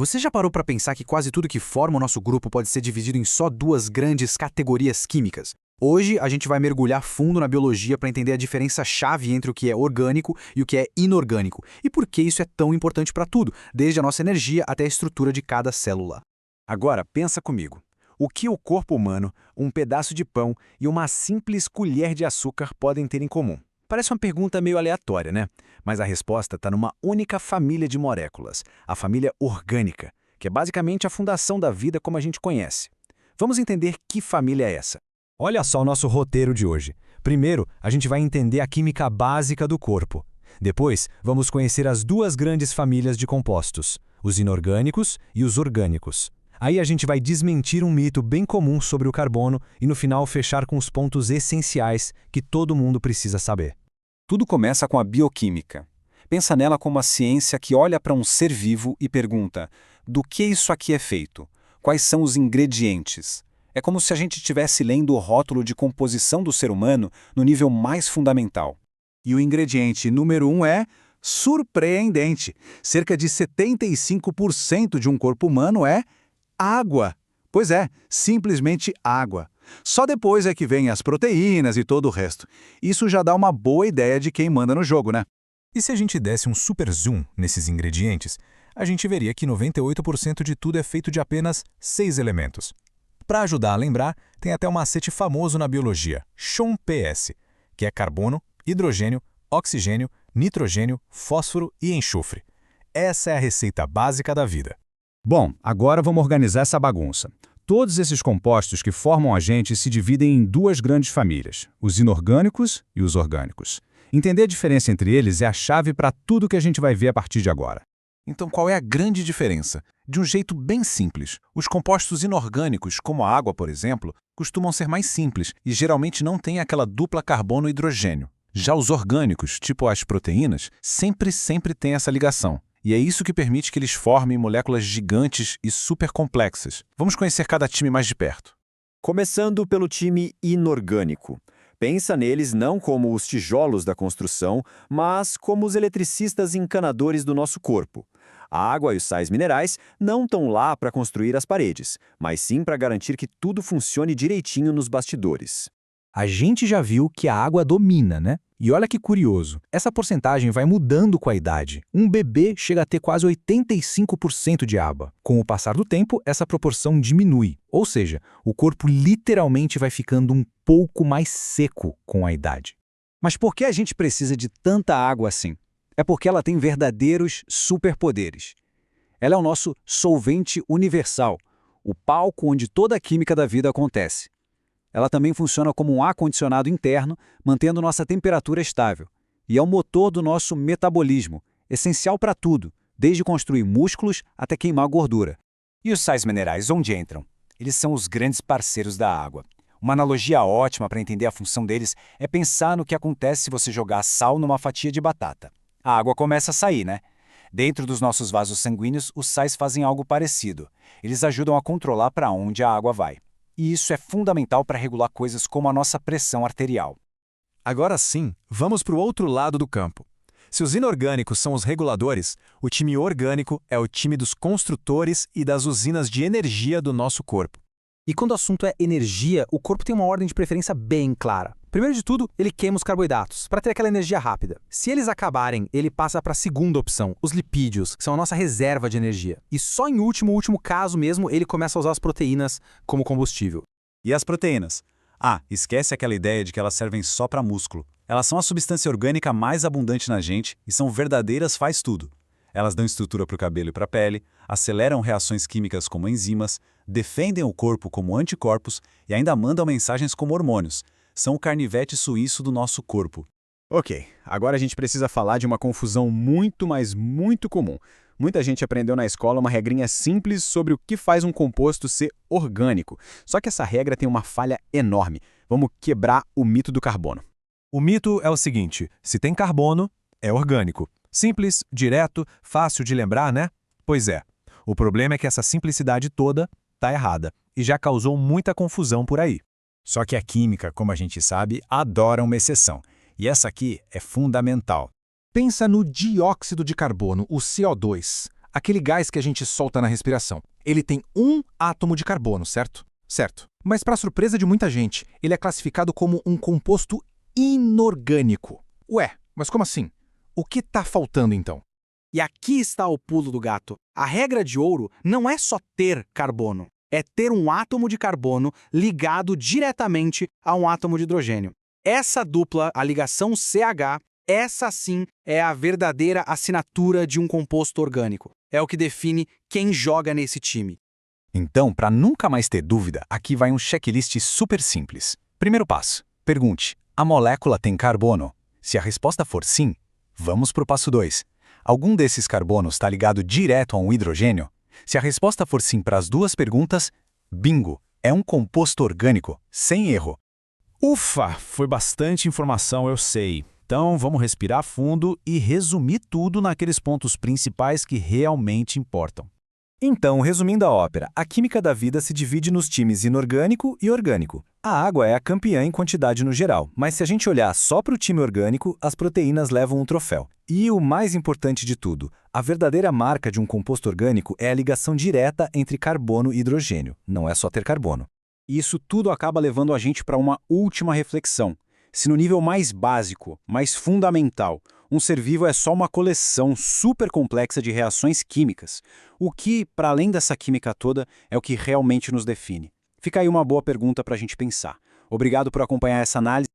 Você já parou para pensar que quase tudo que forma o nosso grupo pode ser dividido em só duas grandes categorias químicas? Hoje a gente vai mergulhar fundo na biologia para entender a diferença-chave entre o que é orgânico e o que é inorgânico, e por que isso é tão importante para tudo, desde a nossa energia até a estrutura de cada célula. Agora, pensa comigo. O que o corpo humano, um pedaço de pão e uma simples colher de açúcar podem ter em comum? Parece uma pergunta meio aleatória, né? Mas a resposta está numa única família de moléculas, a família orgânica, que é basicamente a fundação da vida como a gente conhece. Vamos entender que família é essa. Olha só o nosso roteiro de hoje. Primeiro, a gente vai entender a química básica do corpo. Depois, vamos conhecer as duas grandes famílias de compostos, os inorgânicos e os orgânicos. Aí a gente vai desmentir um mito bem comum sobre o carbono e no final fechar com os pontos essenciais que todo mundo precisa saber. Tudo começa com a bioquímica. Pensa nela como a ciência que olha para um ser vivo e pergunta: do que isso aqui é feito? Quais são os ingredientes? É como se a gente estivesse lendo o rótulo de composição do ser humano no nível mais fundamental. E o ingrediente número 1 é surpreendente. Cerca de 75% de um corpo humano é água. Pois é, simplesmente água. Só depois é que vem as proteínas e todo o resto. Isso já dá uma boa ideia de quem manda no jogo, né? E se a gente desse um super zoom nesses ingredientes, a gente veria que 98% de tudo é feito de apenas 6 elementos. Para ajudar a lembrar, tem até um macete famoso na biologia, SHOMPS, que é carbono, hidrogênio, oxigênio, nitrogênio, fósforo e enxofre. Essa é a receita básica da vida. Bom, agora vamos organizar essa bagunça. Todos esses compostos que formam a gente se dividem em duas grandes famílias, os inorgânicos e os orgânicos. Entender a diferença entre eles é a chave para tudo que a gente vai ver a partir de agora. Então qual é a grande diferença? De um jeito bem simples, os compostos inorgânicos, como a água, por exemplo, costumam ser mais simples e geralmente não têm aquela dupla carbono-hidrogênio. Já os orgânicos, tipo as proteínas, sempre têm essa ligação. E é isso que permite que eles formem moléculas gigantes e super complexas. Vamos conhecer cada time mais de perto. Começando pelo time inorgânico. Pensa neles não como os tijolos da construção, mas como os eletricistas encanadores do nosso corpo. A água e os sais minerais não estão lá para construir as paredes, mas sim para garantir que tudo funcione direitinho nos bastidores. A gente já viu que a água domina, né? E olha que curioso, essa porcentagem vai mudando com a idade. Um bebê chega a ter quase 85% de água. Com o passar do tempo, essa proporção diminui. Ou seja, o corpo literalmente vai ficando um pouco mais seco com a idade. Mas por que a gente precisa de tanta água assim? É porque ela tem verdadeiros superpoderes. Ela é o nosso solvente universal, o palco onde toda a química da vida acontece. Ela também funciona como um ar-condicionado interno, mantendo nossa temperatura estável. E é o motor do nosso metabolismo, essencial para tudo, desde construir músculos até queimar gordura. E os sais minerais, onde entram? Eles são os grandes parceiros da água. Uma analogia ótima para entender a função deles é pensar no que acontece se você jogar sal numa fatia de batata. A água começa a sair, né? Dentro dos nossos vasos sanguíneos, os sais fazem algo parecido. Eles ajudam a controlar para onde a água vai. E isso é fundamental para regular coisas como a nossa pressão arterial. Agora sim, vamos para o outro lado do campo. Se os inorgânicos são os reguladores, o time orgânico é o time dos construtores e das usinas de energia do nosso corpo. E quando o assunto é energia, o corpo tem uma ordem de preferência bem clara. Primeiro de tudo, ele queima os carboidratos, para ter aquela energia rápida. Se eles acabarem, ele passa para a segunda opção, os lipídios, que são a nossa reserva de energia. E só em último caso mesmo, ele começa a usar as proteínas como combustível. E as proteínas? Esquece aquela ideia de que elas servem só para músculo. Elas são a substância orgânica mais abundante na gente e são verdadeiras faz-tudo. Elas dão estrutura para o cabelo e para a pele, aceleram reações químicas como enzimas, defendem o corpo como anticorpos e ainda mandam mensagens como hormônios. São o carnivete suíço do nosso corpo. Ok, agora a gente precisa falar de uma confusão muito, mas muito comum. Muita gente aprendeu na escola uma regrinha simples sobre o que faz um composto ser orgânico. Só que essa regra tem uma falha enorme. Vamos quebrar o mito do carbono. O mito é o seguinte: se tem carbono, é orgânico. Simples, direto, fácil de lembrar, né? Pois é. O problema é que essa simplicidade toda está errada e já causou muita confusão por aí. Só que a química, como a gente sabe, adora uma exceção. E essa aqui é fundamental. Pensa no dióxido de carbono, o CO2. Aquele gás que a gente solta na respiração. Ele tem um átomo de carbono, certo? Certo. Mas, para surpresa de muita gente, ele é classificado como um composto inorgânico. Ué, mas como assim? O que está faltando, então? E aqui está o pulo do gato. A regra de ouro não é só ter carbono, é ter um átomo de carbono ligado diretamente a um átomo de hidrogênio. Essa dupla, a ligação CH, essa sim é a verdadeira assinatura de um composto orgânico. É o que define quem joga nesse time. Então, para nunca mais ter dúvida, aqui vai um checklist super simples. Primeiro passo: pergunte, a molécula tem carbono? Se a resposta for sim, vamos para o passo 2. Algum desses carbonos está ligado direto a um hidrogênio? Se a resposta for sim para as duas perguntas, bingo, é um composto orgânico, sem erro. Ufa, foi bastante informação, eu sei. Então, vamos respirar fundo e resumir tudo naqueles pontos principais que realmente importam. Então, resumindo a ópera, a química da vida se divide nos times inorgânico e orgânico. A água é a campeã em quantidade no geral, mas se a gente olhar só para o time orgânico, as proteínas levam um troféu. E o mais importante de tudo, a verdadeira marca de um composto orgânico é a ligação direta entre carbono e hidrogênio, não é só ter carbono. Isso tudo acaba levando a gente para uma última reflexão. Se no nível mais básico, mais fundamental, um ser vivo é só uma coleção super complexa de reações químicas, o que, para além dessa química toda, é o que realmente nos define? Fica aí uma boa pergunta para a gente pensar. Obrigado por acompanhar essa análise.